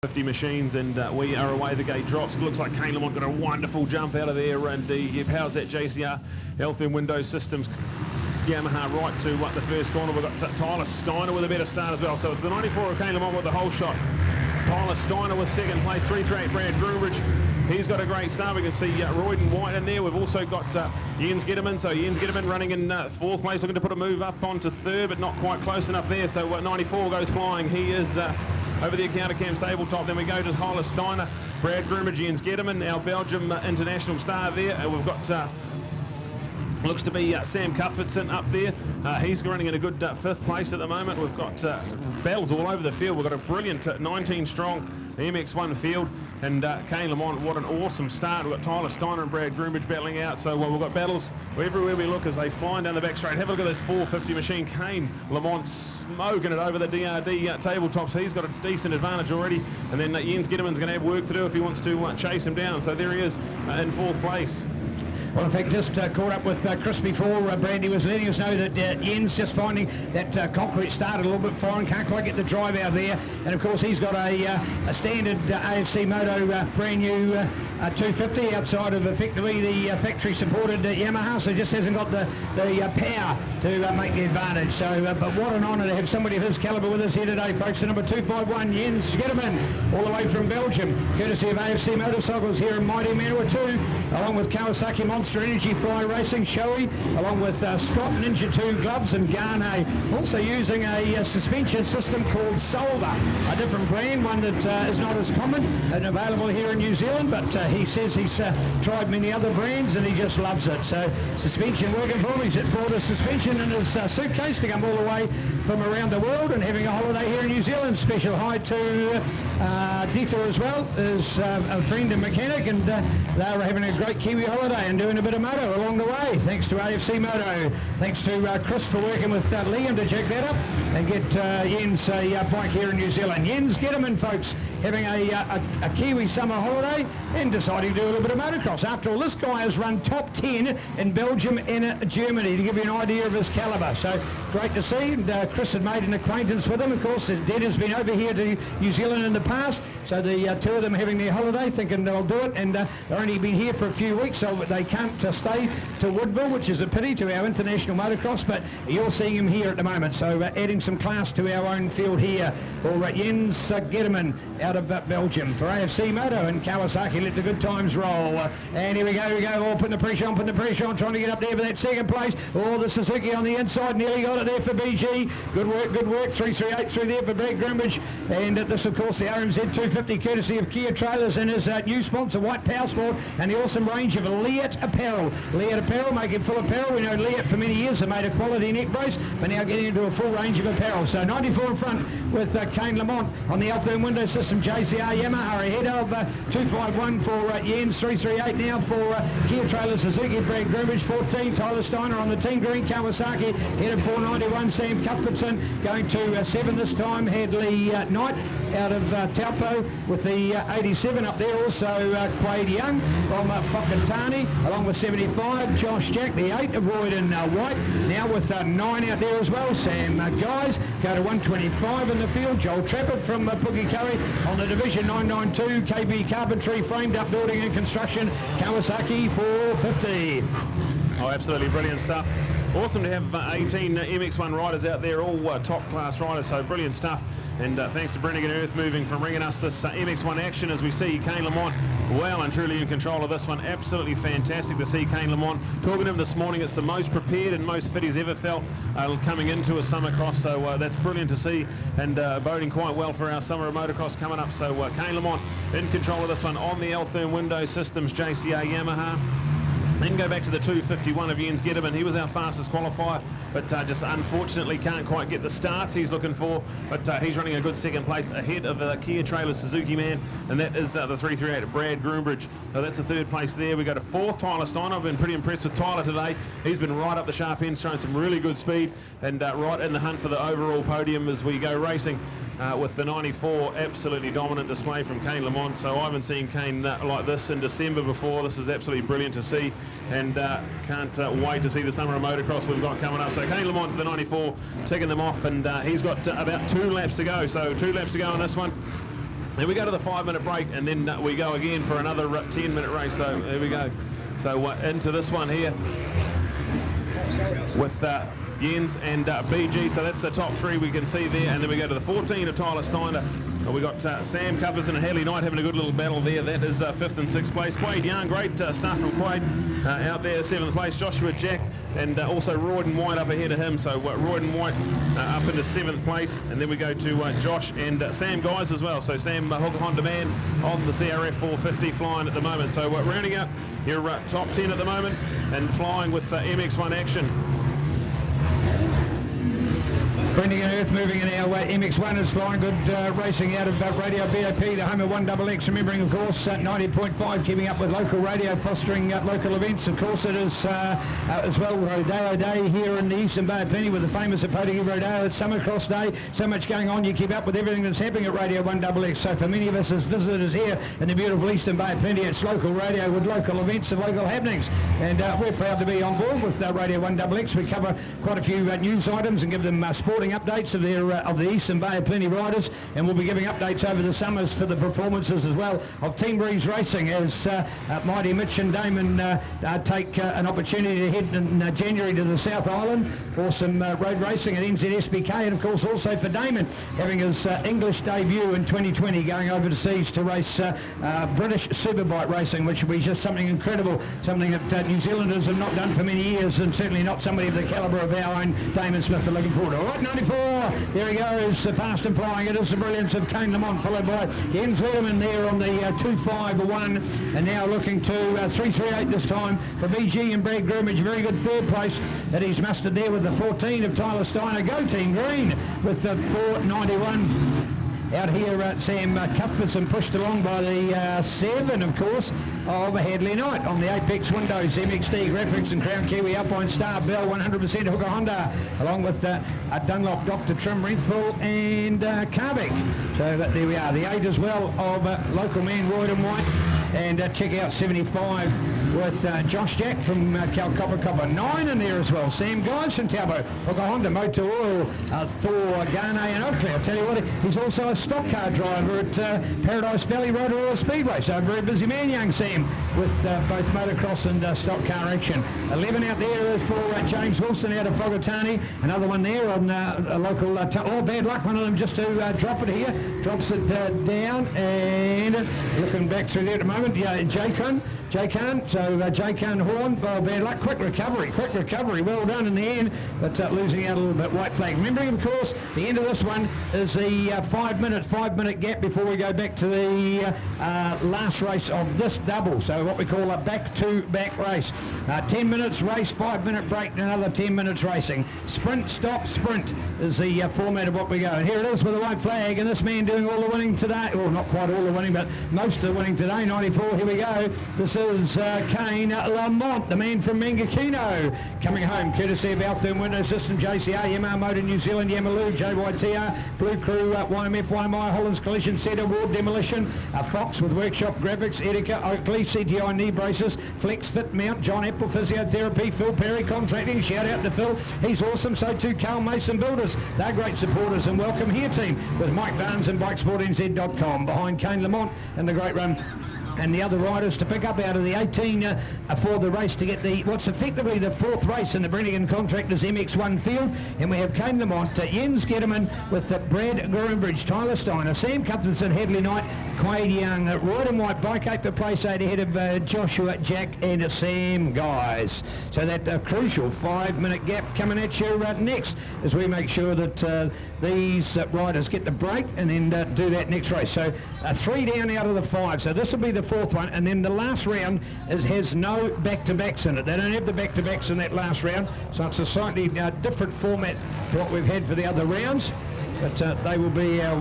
50 machines, and we are away. The gate drops. Looks like Kane Lamont got a wonderful jump out of there, and he powers that JCR Health and Windows Systems Yamaha right to the first corner. We've got Tyler Steiner with a better start as well. So it's the 94 of Kane Lamont with the whole shot. Tyler Steiner with second place, 338 Brad Groombridge. He's got a great start. We can see Royden White in there. We've also got Jens Gitterman. So Jens Gitterman running in fourth place, looking to put a move up onto third, but not quite close enough there. So 94 goes flying. He is over the Encounter Camps tabletop. Then we go to Tyler Steiner, Brad Groombridge, Jens Gitterman, our Belgium international star there. We've got looks to be Sam Cuthbertson up there. He's running in a good fifth place at the moment. We've got battles all over the field. We've got a brilliant 19 strong MX1 field, and Kane Lamont, what an awesome start. We've got Tyler Steiner and Brad Groombridge battling out. So we've got battles everywhere we look as they fly down the back straight. Have a look at this 450 machine. Kane Lamont smoking it over the DRD tabletops. He's got a decent advantage already, and then Jens Gitterman's going to have work to do if he wants to chase him down. So there he is in fourth place. Well, in fact, just caught up with Chris before. Brandy was letting us know that Jens just finding that concrete started a little bit foreign, can't quite get the drive out there. And of course, he's got a standard AFC Moto brand new 250 outside of effectively the factory supported Yamaha, so just hasn't got the power to make the advantage. So, but what an honour to have somebody of his calibre with us here today, folks. The number 251, Jens Gitterman, all the way from Belgium, courtesy of AFC Motorcycles here in mighty Manawatu, along with Kawasaki Monster Energy Fly Racing, Shoei, along with Scott Ninja 2 gloves and Garnet, also using a suspension system called Solver, a different brand, one that is not as common and available here in New Zealand, but he says he's tried many other brands and he just loves it. So suspension working for him. He's brought a suspension in his suitcase to come all the way from around the world and having a holiday here in New Zealand. Special hi to Dieter as well, is a friend and mechanic, and they're having a great Kiwi holiday and doing a bit of moto along the way. Thanks to AFC Moto. Thanks to Chris for working with Liam to check that up and get Jens a bike here in New Zealand. Jens Gitterman, folks, having a Kiwi summer holiday and deciding to do a little bit of motocross. After all, this guy has run top 10 in Belgium and Germany, to give you an idea of his calibre. So great to see. And, Chris had made an acquaintance with him. Of course, Dad has been over here to New Zealand in the past, so the two of them having their holiday, thinking they'll do it, and they've only been here for a few weeks, so they can't stay to Woodville, which is a pity, to our international motocross, but you're seeing him here at the moment, so adding some class to our own field here for Jens Gitterman out of Belgium. For AFC Moto and Kawasaki, let the good times roll. And here we go, oh, putting the pressure on, trying to get up there for that second place. Oh, the Suzuki on the inside, nearly got it there for BG. Good work, 338 through there for Brad Groombridge. And this, of course, the RMZ 250, courtesy of Kia Trailers and his new sponsor, White Power Sport, and the awesome range of Leat Apparel. Leat Apparel, making full apparel. We know Leat for many years have made a quality neck brace, but now getting into a full range of apparel. So 94 in front with Kane Lamont on the Health and Windows System JCR Yamaha, ahead of 251 for Jens, 338 now for Kia Trailers Suzuki, Brad Groombridge, 14, Tyler Steiner on the team green, Kawasaki, head of 491, Sam Cuthbertson going to 7 this time, Hadley Knight out of Taupo with the 87 up there, also Quade Young from Whakatane, along with 75, Josh Jack, the 8 of Royden White, now with 9 out there as well, Sam Guys, go to 125 in the field, Joel Trappett from Pukekari on the Division 992, KB Carpentry, framed up building and construction, Kawasaki 450. Oh, absolutely brilliant stuff. Awesome to have 18 MX1 riders out there, all top class riders, so brilliant stuff. And thanks to Brennigan Earth moving from bringing us this MX1 action as we see Kane Lamont well and truly in control of this one. Absolutely fantastic to see Kane Lamont. Talking to him this morning, it's the most prepared and most fit he's ever felt coming into a Summercross, so that's brilliant to see and boding quite well for our summer of motocross coming up. So Kane Lamont in control of this one on the Health and Windows Systems JCR Yamaha. Then go back to the 251 of Jens Gitterman. He was our fastest qualifier, but just unfortunately can't quite get the starts he's looking for. But he's running a good second place ahead of the Kia Trailer Suzuki man, and that is the 338 Brad Groombridge. So that's the third place there. We go to fourth, Tyler Steiner. I've been pretty impressed with Tyler today. He's been right up the sharp end, showing some really good speed, and right in the hunt for the overall podium as we go racing. With the 94, absolutely dominant display from Kane Lamont. So I haven't seen Kane like this in December before. This is absolutely brilliant to see, and can't wait to see the summer of motocross we've got coming up. So Kane Lamont, the 94, ticking them off, and he's got about 2 laps to go. So 2 laps to go on this one. Then we go to the 5-minute break, and then we go again for another 10-minute race. So there we go. So into this one here with Jens and BG. So that's the top 3 we can see there. And then we go to the 14 of Tyler Steiner. We got Sam Cuthbertson and Hadley Knight having a good little battle there. That is 5th and 6th place. Quade Young, great stuff from Quade out there, 7th place. Joshua Jack and also Royden White up ahead of him. So Royden White up into 7th place. And then we go to Josh and Sam Guys as well. So Sam Hooker Honda man on the CRF 450 flying at the moment. So rounding up your top 10 at the moment and flying with MX1 action. Friendly and Earth moving in our MX1 is flying good racing out of Radio BOP, the home of 1XX. Remembering, of course, 90.5, keeping up with local radio, fostering local events. Of course, it is as well Rodeo Day here in the Eastern Bay of Plenty with the famous Apotiki Rodeo. It's Summercross Day. So much going on. You keep up with everything that's happening at Radio 1XX. So for many of us as visitors here in the beautiful Eastern Bay of Plenty, it's local radio with local events and local happenings. And we're proud to be on board with Radio 1XX. We cover quite a few news items and give them sporting updates of the Eastern Bay of Plenty riders, and we'll be giving updates over the summers for the performances as well of Team Breeze Racing as Mighty Mitch and Damon take an opportunity to head in January to the South Island for some road racing at NZSBK, and of course also for Damon having his English debut in 2020, going overseas to race British Superbike racing, which will be just something incredible, something that New Zealanders have not done for many years, and certainly not somebody of the calibre of our own Damon Smith are looking forward to. All right, 94, there he goes, fast and flying. It is the brilliance of Kane Lamont, followed by Jens Lederman there on the 2.51, and now looking to 3.38 this time for BG and Brad Groomage. Very good 3rd place that he's mustered there with the 14 of Tyler Steiner. Go Team Green with the 4.91. Out here, Sam Cuthbertson pushed along by the 7, of course, of Hadley Knight on the Apex Windows, MXD, Graphics and Crown Kiwi, Alpine Star, Bell, 100% Hooker Honda, along with Dunlop, Dr. Trim, Renthal and Carbeck. So there we are, the 8 as well of local man Royden White. And check out 75 with Josh Jack from Calcopper 9 in there as well. Sam Guys from Taubo, Hooker Honda, Motor Oil, Thor, Garne and Oakley. I'll tell you what, he's also a stock car driver at Paradise Valley Road Royal Speedway. So a very busy man, young Sam, with both motocross and stock car action. 11 out there is for James Wilson out of Whakatane. Another one there on a local, bad luck, one of them just to drop it here. Drops it down and looking back through there at the moment. J-Khan, so J-Khan Horn, bad luck, quick recovery, well done in the end, but losing out a little bit, white flag. Remembering, of course, the end of this one is the 5-minute gap before we go back to the last race of this double, so what we call a back-to-back race. 10 minutes race, 5-minute break, and another 10 minutes racing. Sprint, stop, sprint is the format of what we go. And here it is with the white flag, and this man doing all the winning today, well, not quite all the winning, but most of the winning today, 94, here we go. This is Kane Lamont, the man from Mangakino, coming home courtesy of Altherm Window System, JCR, Yamaha Motor New Zealand, Yamaloo, JYTR, Blue Crew, YMF, YMI, Hollands Collision, Cedar Ward Demolition, Fox with Workshop Graphics, Etika, Oakley, CTI knee braces, Flex Fit Mount, John Apple Physiotherapy, Phil Perry Contracting, shout out to Phil, he's awesome, so too Carl Mason Builders, they're great supporters, and welcome here team with Mike Barnes and BikeSportNZ.com behind Kane Lamont and the great run. And the other riders to pick up out of the 18 for the race to get what's effectively the 4th race in the Brennigan Contractors MX1 field. And we have Kane Lamont, Jens Getterman with Brad Groombridge, Tyler Steiner, Sam Cuthbertson, Hadley Knight, Quade Young, Royden White, Bike 8 for place 8 ahead of Joshua Jack and Sam Guys. So that crucial 5-minute gap coming at you next as we make sure that these riders get the break and then do that next race. So 3 down out of the 5. So this will be the 4th one, and then the last round has no back-to-backs in it. They don't have the back-to-backs in that last round, so it's a slightly different format to what we've had for the other rounds, but they will be our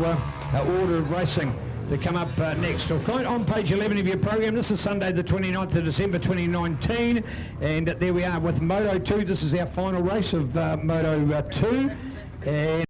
order of racing to come up next. Okay, on page 11 of your program, this is Sunday the 29th of December 2019, and there we are with Moto 2. This is our final race of Moto 2. And